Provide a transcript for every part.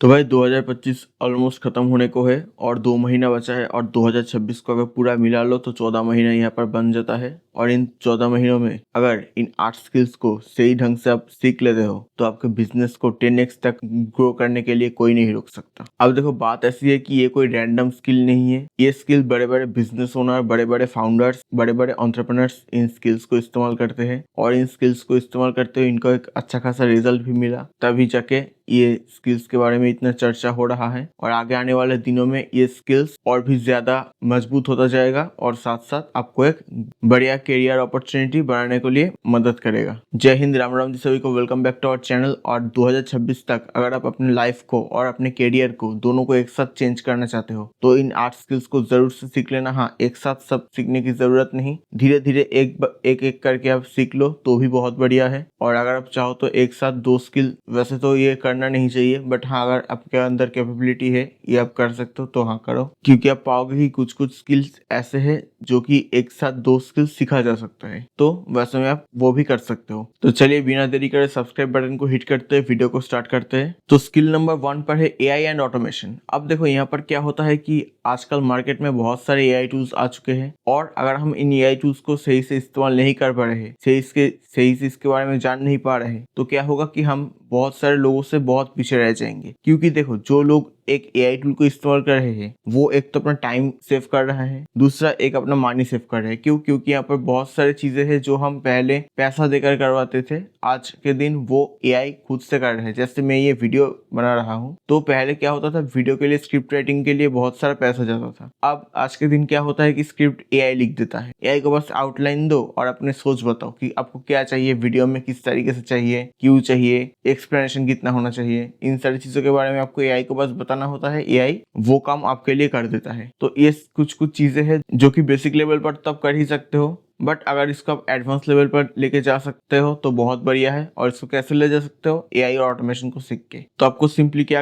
तो भाई 2025 ऑलमोस्ट खत्म होने को है और 2 महीना बचा है और 2026 को अगर पूरा मिला लो तो 14 महीना यहाँ पर बन जाता है। और इन 14 महीनों में अगर इन 8 स्किल्स को सही ढंग से आप सीख लेते हो तो आपके बिजनेस को 10x तक ग्रो करने के लिए कोई नहीं रोक सकता। अब देखो बात ऐसी है कि ये कोई रैंडम स्किल नहीं है। ये स्किल बड़े बड़े बिजनेस ओनर, बड़े बड़े फाउंडर्स, बड़े बड़े एंटरप्रेन्योर्स इन स्किल्स को इस्तेमाल करते हैं और इन स्किल्स को इस्तेमाल करते हुए इनको एक अच्छा खासा रिजल्ट भी मिला, तभी जाके ये स्किल्स के बारे में इतना चर्चा हो रहा है। और आगे आने वाले दिनों में ये स्किल्स और भी ज्यादा मजबूत होता जाएगा और साथ साथ आपको एक बढ़िया करियर अपॉर्चुनिटी बनाने के लिए मदद करेगा। जय हिंद, राम राम जी सभी को। Welcome back to our channel. और 2026 तक अगर आप अपने लाइफ को और अपने करियर को दोनों को एक साथ चेंज करना चाहते हो तो इन 8 स्किल्स को जरूर से सीख लेना। हाँ, एक साथ सब सीखने की जरूरत नहीं, धीरे धीरे एक करके आप सीख लो तो भी बहुत बढ़िया है। और अगर आप चाहो तो एक साथ 2 स्किल, वैसे तो ये करना नहीं चाहिए, बट हाँ अगर आपके अंदर कैपेबिलिटी है ये आप कर सकते हो तो हाँ करो, क्योंकि आप पाओगे कि कुछ कुछ स्किल्स ऐसे हैं जो कि एक साथ 2 स्किल्स सीखा जा सकता है, तो वैसे में आप वो भी कर सकते हो। तो चलिए बिना देरी करे सब्सक्राइब बटन को हिट करते हैं, वीडियो को स्टार्ट करते हैं। तो स्किल नंबर 1 पर है एआई एंड ऑटोमेशन। अब देखो यहाँ पर क्या होता है कि आजकल मार्केट में बहुत सारे एआई टूल्स आ चुके हैं और अगर हम इन एआई टूल्स को सही से इस्तेमाल नहीं कर पा रहे, सही से इसके बारे में जान नहीं पा रहे, तो क्या होगा कि हम बहुत सारे लोगों से बहुत पीछे रह जाएंगे। क्योंकि देखो जो लोग एक एआई टूल को इस्तेमाल कर रहे हैं वो एक तो अपना टाइम सेव कर रहा है, दूसरा एक अपना मनी सेव कर रहे हैं। क्यों? क्योंकि यहाँ पर बहुत सारी चीजें हैं जो हम पहले पैसा देकर करवाते थे, आज के दिन वो एआई खुद से कर रहे हैं। जैसे मैं ये वीडियो बना रहा हूँ तो पहले क्या होता था, वीडियो के लिए स्क्रिप्ट राइटिंग के लिए बहुत सारा पैसा जाता था। अब आज के दिन क्या होता है कि स्क्रिप्ट एआई लिख देता है। एआई को बस आउटलाइन दो और अपने सोच बताओ कि आपको क्या चाहिए वीडियो में, किस तरीके से चाहिए, क्यों चाहिए, एक्सप्लेनेशन कितना होना चाहिए, इन सारी चीजों के बारे में आपको एआई को बस बताना होता है, एआई वो काम आपके लिए कर देता है। तो ये कुछ चीजें हैं जो कि बेसिक लेवल पर तब कर ही सकते हो, बट अगर इसको आप एडवांस लेवल पर लेके जा सकते हो तो बहुत बढ़िया है। और इसको कैसे ले जा सकते हो? एआई और ऑटोमेशन को सीख के। तो आपको सिंपली क्या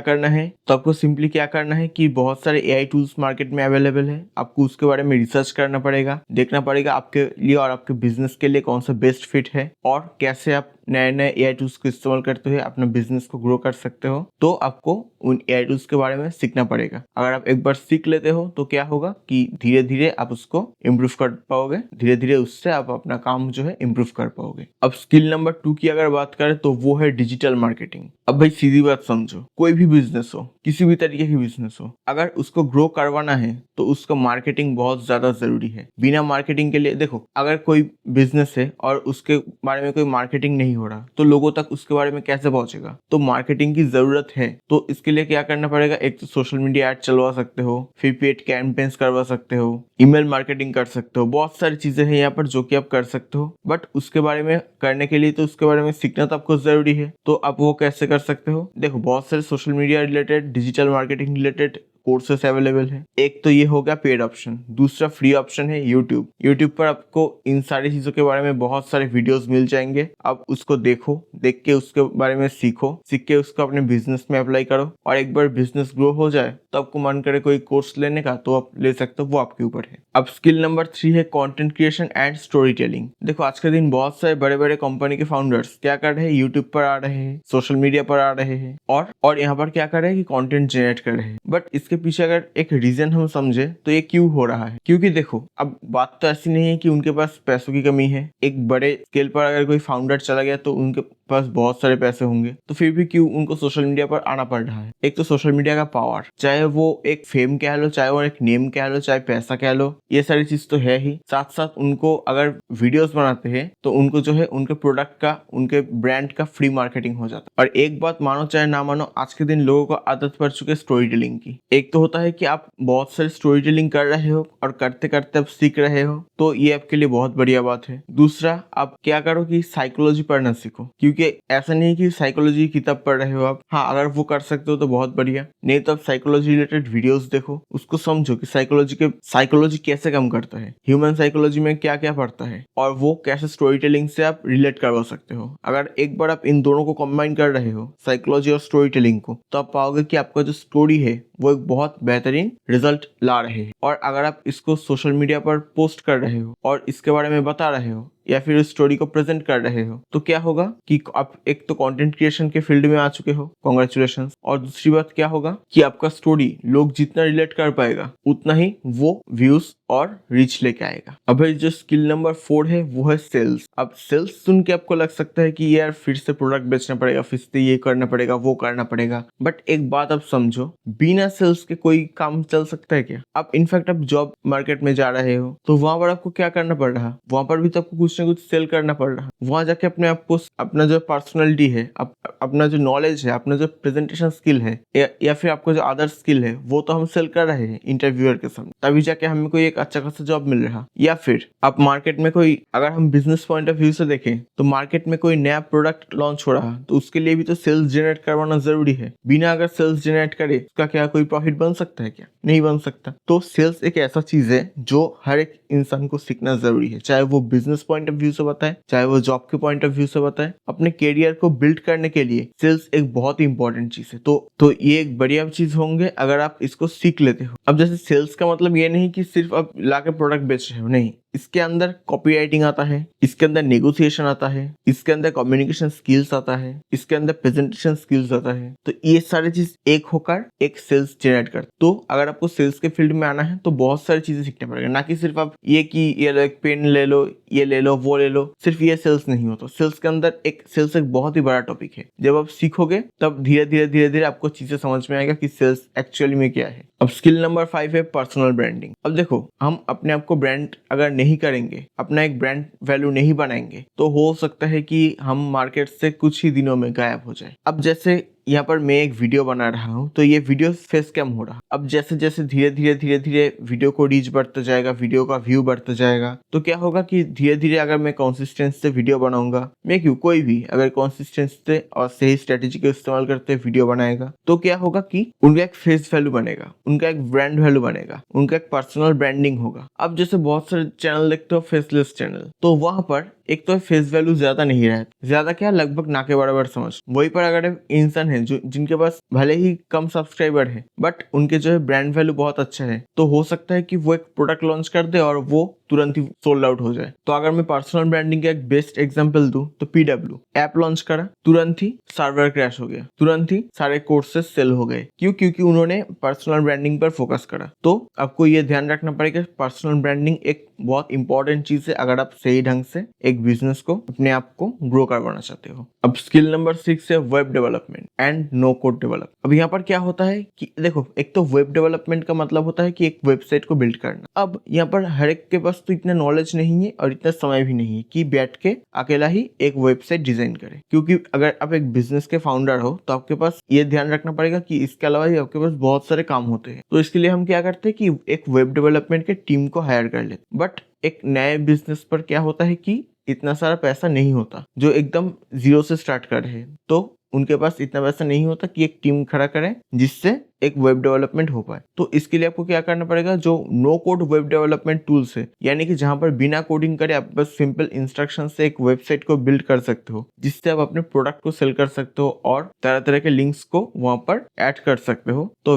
करना है कि बहुत सारे एआई टूल्स मार्केट में अवेलेबल है। आपको उसके बारे में रिसर्च करना पड़ेगा, देखना पड़ेगा आपके लिए और आपके बिजनेस के लिए कौन सा बेस्ट फिट है और कैसे आप नए नए एआई टूल्स को इस्तेमाल करते हुए अपने बिजनेस को ग्रो कर सकते हो। तो आपको उन एआई टूल्स के बारे में सीखना पड़ेगा। अगर आप एक बार सीख लेते हो तो क्या होगा कि धीरे धीरे आप उसको इम्प्रूव कर पाओगे, धीरे धीरे उससे आप अपना काम जो है इम्प्रूव कर पाओगे। अब स्किल नंबर 2 की अगर बात करें तो वो है डिजिटल मार्केटिंग। अब भाई सीधी बात समझो, कोई भी बिजनेस हो, किसी भी तरीके की बिजनेस हो, अगर उसको ग्रो करवाना है तो उसका मार्केटिंग बहुत ज्यादा जरूरी है। बिना मार्केटिंग के लिए देखो, अगर कोई बिजनेस है और उसके बारे में कोई मार्केटिंग नहीं हो रहा तो लोगों तक उसके बारे में कैसे पहुंचेगा? तो मार्केटिंग की जरूरत है। तो इसके लिए क्या करना पड़ेगा? एक तो सोशल मीडिया एड चलवा सकते हो, फिर पेड कैंपेन्स करवा सकते हो, ईमेल मार्केटिंग कर सकते हो, बहुत सारी चीजें हैं यहाँ पर जो कि आप कर सकते हो। बट उसके बारे में करने के लिए तो उसके बारे में सीखना तो आपको जरूरी है। तो आप वो कैसे कर सकते हो? देखो बहुत सारे social media related, digital marketing related courses available है। एक तो ये हो गया पेड ऑप्शन, दूसरा फ्री ऑप्शन है यूट्यूब। यूट्यूब पर आपको इन सारी चीजों के बारे में बहुत सारे वीडियोस मिल जाएंगे। आप उसको देखो, देख के उसके बारे में सीखो, सीख के उसको अपने बिजनेस में अप्लाई करो और एक बार बिजनेस ग्रो हो जाए तो आपको मन करे कोई कोर्स लेने का तो आप ले सकते हो, वो आपके ऊपर है। अब स्किल नंबर 3 है content creation and story telling. देखो आज के दिन बहुत सारे बड़े बड़े कंपनी के फाउंडर्स क्या कर रहे हैं, यूट्यूब पर आ रहे हैं, सोशल मीडिया पर आ रहे हैं और यहाँ पर क्या कर रहे हैं कि कंटेंट जनरेट कर रहे हैं। बट इसके पीछे अगर एक रीजन हम समझे तो ये क्यों हो रहा है? क्योंकि देखो अब बात तो ऐसी नहीं है कि उनके पास पैसों की कमी है। एक बड़े स्केल पर अगर कोई फाउंडर चला गया तो उनके पास बहुत सारे पैसे होंगे, तो फिर भी क्यों उनको सोशल मीडिया पर आना पड़ रहा है? एक तो सोशल मीडिया का पावर, चाहे वो एक फेम कह लो, चाहे वो एक नेम कह लो, चाहे पैसा कह लो, ये सारी चीज तो है ही। साथ साथ उनको अगर वीडियोस बनाते हैं तो उनको जो है उनके प्रोडक्ट का, उनके ब्रांड का फ्री मार्केटिंग हो जाता है। और एक बात मानो चाहे ना मानो, आज के दिन लोगों को आदत पड़ चुकी है स्टोरी टेलिंग की। एक तो होता है कि आप बहुत सारी स्टोरी टेलिंग कर रहे हो और करते करते आप सीख रहे हो, तो ये आपके लिए बहुत बढ़िया बात है। दूसरा, आप क्या करो कि साइकोलॉजी पढ़ना सीखो, क्योंकि ऐसा नहीं कि साइकोलॉजी की किताब पढ़ रहे हो आप। हाँ, अगर वो कर सकते हो तो बहुत बढ़िया, नहीं तो आप साइकोलॉजी रिलेटेड वीडियोस देखो, उसको समझो कि साइकोलॉजी कैसे काम करता है, ह्यूमन साइकोलॉजी में क्या क्या पड़ता है और वो कैसे स्टोरी टेलिंग से आप रिलेट करवा सकते हो। अगर एक बार आप इन दोनों को कंबाइन कर रहे हो, साइकोलॉजी और स्टोरी टेलिंग को, तो आप पाओगे कि आपका जो स्टोरी है वो एक बहुत बेहतरीन रिजल्ट ला रहे हैं। और अगर आप इसको सोशल मीडिया पर पोस्ट कर रहे हो और इसके बारे में बता रहे हो, या फिर उस स्टोरी को प्रेजेंट कर रहे हो, तो क्या होगा कि आप एक तो कंटेंट क्रिएशन के फील्ड में आ चुके हो, कांग्रेचुलेशंस। और दूसरी बात क्या होगा कि आपका स्टोरी लोग जितना रिलेट कर पाएगा उतना ही वो व्यूज और रीच लेके आएगा। अब जो स्किल नंबर 4 है वो है सेल्स। अब सेल्स सुन के आपको लग सकता है कि यार फिर से प्रोडक्ट बेचना पड़ेगा, फिर से ये करना पड़ेगा, वो करना पड़ेगा, बट एक बात आप समझो, बिना सेल्स के कोई काम चल सकता है क्या? आप इनफैक्ट आप जॉब मार्केट में जा रहे हो तो वहां पर आपको क्या करना पड़ रहा है? वहां पर भी तो आपको कुछ ना कुछ सेल करना पड़ रहा है। वहां जाके अपने आप को, अपना जो पर्सनैलिटी है, अपना जो नॉलेज है, अपना जो प्रेजेंटेशन स्किल है या फिर आपको जो अदर स्किल है वो तो हम सेल कर रहे हैं इंटरव्यूअर के सामने, तभी जाके हमें कोई एक अच्छा खासा जॉब मिल रहा। या फिर आप मार्केट में कोई, अगर हम बिजनेस पॉइंट ऑफ व्यू से देखें तो मार्केट में कोई नया प्रोडक्ट लॉन्च हो रहा तो उसके लिए भी तो सेल्स जनरेट करवाना जरूरी है। बिना अगर सेल्स जनरेट करे उसका क्या कोई प्रॉफिट बन सकता है? क्या नहीं बन सकता। तो सेल्स एक ऐसा चीज है जो हर एक इंसान को सीखना जरूरी है, चाहे वो बिजनेस पॉइंट ऑफ व्यू से बताए, चाहे वो जॉब के पॉइंट ऑफ व्यू से बताए। अपने कैरियर को बिल्ड करने के लिए सेल्स एक बहुत ही इंपॉर्टेंट चीज है। तो ये एक बढ़िया चीज होंगे अगर आप इसको सीख लेते हो। अब जैसे सेल्स का मतलब ये नहीं कि सिर्फ आप लाके प्रोडक्ट बेच रहे हो, नहीं, इसके अंदर कॉपी राइटिंग आता है, इसके अंदर नेगोशिएशन आता है, इसके अंदर कम्युनिकेशन स्किल्स आता है, इसके अंदर प्रेजेंटेशन स्किल्स आता है। तो ये सारी चीज एक होकर एक सेल्स जनरेट कर। तो अगर आपको सेल्स के फील्ड में आना है तो बहुत सारी चीजें सीखना पड़ेगा, ना कि सिर्फ आप ये कि ये लो, एक पेन ले लो, ये ले लो, वो ले लो, सिर्फ ये सेल्स नहीं होता। सेल्स के अंदर सेल्स एक बहुत ही बड़ा टॉपिक है। जब आप सीखोगे तब धीरे धीरे आपको चीजें समझ में आएगा कि सेल्स एक्चुअली में क्या है। अब स्किल नंबर 5 है पर्सनल ब्रांडिंग। अब देखो, हम अपने आप को ब्रांड अगर नहीं करेंगे, अपना एक ब्रांड वैल्यू नहीं बनाएंगे, तो हो सकता है कि हम मार्केट से कुछ ही दिनों में गायब हो जाए। अब जैसे यहाँ पर मैं एक वीडियो बना रहा हूँ तो ये वीडियो फेस कैम हो रहा। अब जैसे जैसे धीरे धीरे वीडियो को रीच बढ़ता जाएगा, वीडियो का व्यू बढ़ता जाएगा, तो क्या होगा कि धीरे धीरे अगर मैं कंसिस्टेंसी से वीडियो बनाऊंगा, मैं क्यों, कोई भी अगर कंसिस्टेंसी से और सही स्ट्रेटेजी का इस्तेमाल करते वीडियो बनाएगा, तो क्या होगा कि उनका एक फेस वैल्यू बनेगा, उनका एक ब्रांड वैल्यू बनेगा, उनका एक पर्सनल ब्रांडिंग होगा। अब जैसे बहुत सारे चैनल देखते हो फेसलेस चैनल, तो वहां पर एक तो फेस वैल्यू ज्यादा नहीं रहता, ज्यादा क्या, लगभग ना के बराबर समझ। वही पर अगर इंसान है जो जिनके पास भले ही कम सब्सक्राइबर है बट उनके जो है ब्रांड वैल्यू बहुत अच्छा है, तो हो सकता है कि वो एक प्रोडक्ट लॉन्च कर दे और वो तुरंत ही सोल्ड आउट हो जाए। तो अगर मैं पर्सनल ब्रांडिंग का एक बेस्ट एग्जांपल दूं तो PW ऐप लॉन्च करा, तुरंत ही सर्वर क्रैश हो गया, तुरंत ही सारे कोर्सेज सेल हो गए। क्यों? क्योंकि उन्होंने पर्सनल ब्रांडिंग पर फोकस करा। तो आपको ये ध्यान रखना पड़ेगा, पर्सनल ब्रांडिंग एक बहुत इंपॉर्टेंट चीज है अगर आप सही ढंग से एक बिजनेस को, अपने आप को ग्रो करवाना चाहते हो। अब स्किल नंबर 6 है web development and no code develop. अब यहाँ पर क्या होता है कि देखो, एक तो वेब डेवलपमेंट का मतलब होता है कि एक वेबसाइट को बिल्ड करना। अब यहाँ पर हर एक के पास तो इतना नॉलेज नहीं है और इतना समय भी नहीं है कि बैठ के अकेला ही एक वेबसाइट डिजाइन करे। क्योंकि अगर आप एक बिजनेस के फाउंडर हो तो आपके पास ये ध्यान रखना पड़ेगा कि इसके अलावा भी आपके पास बहुत सारे काम होते हैं। तो इसके लिए हम क्या करते हैं कि एक वेब डेवलपमेंट के टीम को हायर कर लेते। बट एक नए बिजनेस पर क्या होता है कि इतना सारा पैसा नहीं होता, जो एकदम जीरो से स्टार्ट कर रहे हैं, तो उनके पास इतना पैसा नहीं होता कि एक टीम खड़ा करें जिससे एक वेब डेवलपमेंट हो पाए। तो इसके लिए आपको क्या करना पड़ेगा, जो no code web development tools है, यानी कि जहां पर बिना कोडिंग करे आप बस सिंपल इंस्ट्रक्शन से एक वेबसाइट को बिल्ड कर सकते हो, जिससे आप अपने प्रोडक्ट को सेल कर सकते हो और तरह तरह के लिंक्स को वहां पर ऐड कर सकते हो। तो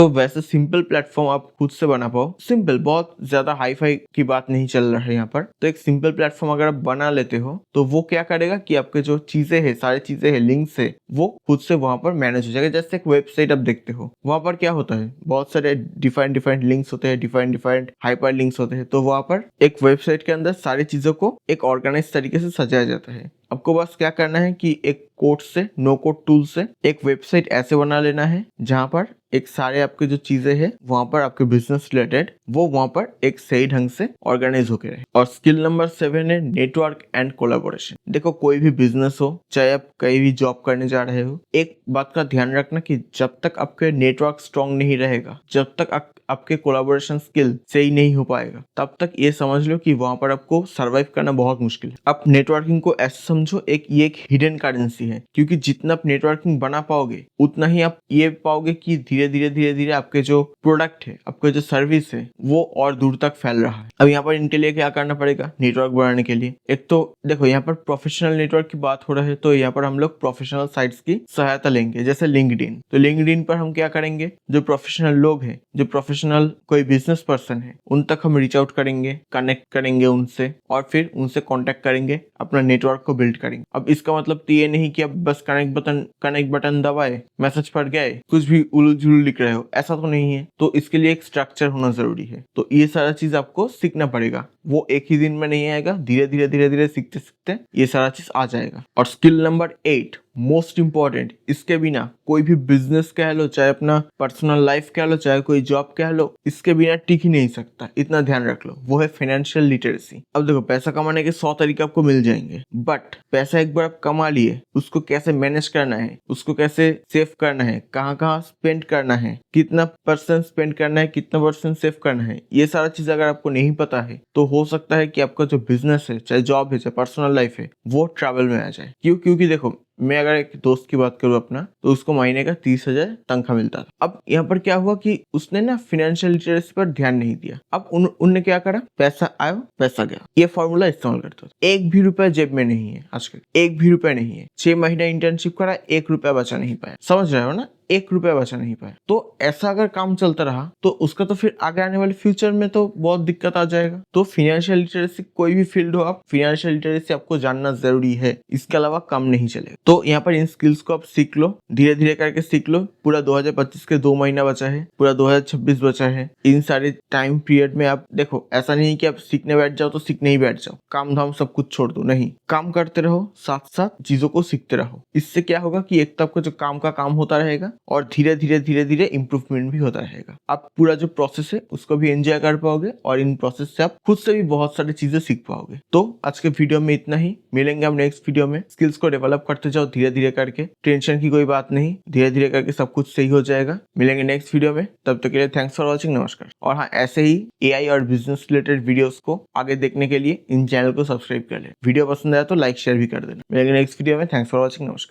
वैसे सिंपल प्लेटफॉर्म आप खुद से बना पाओ, सिंपल, बहुत ज्यादा हाई फाई की बात नहीं चल रहा है यहाँ पर। तो एक सिंपल प्लेटफॉर्म अगर आप बना लेते हो तो वो क्या करेगा कि आपके जो चीजें है, सारी चीजें है, लिंक्स है, वो खुद से वहां पर मैनेज हो जाएगा। जैसे एक वेबसाइट आप देखते हो, वहां पर क्या होता है, बहुत सारे डिफरेंट लिंक्स होते हैं, डिफरेंट हाइपर लिंक्स होते हैं। तो वहां पर एक वेबसाइट के अंदर सारी चीजों को एक ऑर्गेनाइज तरीके से सजाया जाता है। आपको बस क्या करना है कि एक कोड से, नो कोड टूल से एक वेबसाइट ऐसे बना लेना है जहां पर एक सारे आपके जो चीजें हैं वहां पर आपके बिजनेस रिलेटेड, वो वहां पर एक सही ढंग से ऑर्गेनाइज होके रहे। और स्किल नंबर 7 है नेटवर्क एंड कोलैबोरेशन। देखो, कोई भी बिजनेस हो, चाहे आप कहीं भी जॉब करने जा रहे हो, एक बात का ध्यान रखना कि जब तक आपके नेटवर्क स्ट्रांग नहीं रहेगा, जब तक आपके कोलैबोरेशन स्किल सही नहीं हो पाएगा, तब तक ये समझ लो कि वहां पर आपको सर्वाइव करना बहुत मुश्किल है। आप नेटवर्किंग को ऐसे समझो, ये एक हिडन करेंसी है, क्योंकि जितना आप नेटवर्किंग बना पाओगे उतना ही आप ये पाओगे कि धीरे धीरे आपके जो प्रोडक्ट है, आपके जो सर्विस है, वो और दूर तक फैल रहा है। अब यहाँ पर इनके लिए क्या करना पड़ेगा नेटवर्क बढ़ाने के लिए? एक तो देखो, यहाँ पर प्रोफेशनल नेटवर्क की बात हो रही है, तो यहाँ पर हम लोग प्रोफेशनल साइट्स की सहायता लेंगे, जैसे लिंक्डइन। तो लिंक्डइन पर हम क्या करेंगे, जो प्रोफेशनल लोग हैं, जो प्रोफेशनल प्रोफेशनल कोई बिजनेस पर्सन है उन तक हम रीच आउट करेंगे, कनेक्ट करेंगे उनसे और फिर उनसे कांटेक्ट करेंगे, अपना नेटवर्क को बिल्ड करेंगे। अब इसका मतलब तो ये नहीं कि अब बस कनेक्ट बटन दबाए, मैसेज पढ़ गए, कुछ भी उलझ जुल लिख रहे हो, ऐसा तो नहीं है। तो इसके लिए एक स्ट्रक्चर होना जरूरी है। तो ये सारा चीज आपको सीखना पड़ेगा, वो एक ही दिन में नहीं आएगा, धीरे धीरे सीखते सीखते ये सारा चीज आ जाएगा। और स्किल नंबर 8 मोस्ट इंपॉर्टेंट, इसके बिना कोई भी बिजनेस कह लो, चाहे अपना पर्सनल लाइफ कह लो, चाहे कोई जॉब कह लो, इसके बिना टिक ही नहीं सकता। इतना ध्यान रख लो, वो है फाइनेंशियल लिटरेसी। अब देखो, पैसा कमाने के 100 तरीके आपको मिल जाएंगे, बट पैसा एक बार आप कमा लिए, उसको कैसे मैनेज करना है, उसको कैसे सेव करना है, कहाँ कहाँ स्पेंड करना है, कितना % स्पेंड करना है, कितना % सेव करना है, ये सारा चीज अगर आपको नहीं पता है तो हो सकता है कि आपका जो बिजनेस है, चाहे जॉब है, चाहे पर्सनल लाइफ है, वो ट्रैवल में आ जाए। क्योंकि देखो, मैं अगर एक दोस्त की बात करूं अपना, तो उसको महीने का 30,000 तनख्वाह मिलता था। अब यहाँ पर क्या हुआ कि उसने ना फाइनेंशियल लिटरेसी पर ध्यान नहीं दिया। अब उनने क्या करा, पैसा आया पैसा गया, ये फॉर्मूला इस्तेमाल करता था। 1 भी रुपया जेब में नहीं है आजकल, 1 भी रुपया नहीं है। 6 महीना इंटर्नशिप करा, 1 रुपया बचा नहीं पाया। समझ रहे हो ना, 1 रुपया बचा नहीं पाया। तो ऐसा अगर काम चलता रहा तो उसका तो फिर आगे आने वाले फ्यूचर में तो बहुत दिक्कत आ जाएगा। तो फाइनेंशियल लिटरेसी कोई भी फील्ड हो, आप फाइनेंशियल लिटरेसी आपको जानना जरूरी है, इसके अलावा काम नहीं चलेगा। तो यहाँ पर इन स्किल्स को आप सीख लो, धीरे धीरे करके सीख लो। पूरा 2025 के 2 महीना बचा है, पूरा 2026 बचा है। इन सारे टाइम पीरियड में आप देखो, ऐसा नहीं कि आप सीखने बैठ जाओ तो सीखने ही बैठ जाओ, काम धाम सब कुछ छोड़ दो, नहीं, काम करते रहो, साथ साथ चीजों को सीखते रहो। इससे क्या होगा कि एक तो आपका जो काम का काम होता रहेगा और धीरे धीरे इंप्रूवमेंट भी होता रहेगा। आप पूरा जो प्रोसेस है उसको भी एंजॉय कर पाओगे और इन प्रोसेस से आप खुद से भी बहुत सारी चीजें सीख पाओगे। तो आज के वीडियो में इतना ही, मिलेंगे हम नेक्स्ट वीडियो में। स्किल्स को डेवलप करते जाओ धीरे धीरे करके, टेंशन की कोई बात नहीं, धीरे धीरे करके सब कुछ सही हो जाएगा। मिलेंगे नेक्स्ट वीडियो में, तब तक के लिए थैंक्स फॉर वॉचिंग, नमस्कार। और हाँ, ऐसे ही AI और बिजनेस रिलेटेड वीडियोस को आगे देखने के लिए इन चैनल को सब्सक्राइब कर ले। वीडियो पसंद आया तो लाइक शेयर भी कर देना। मिलेंगे नेक्स्ट वीडियो में, थैंक्स फॉर वॉचिंग, नमस्कार।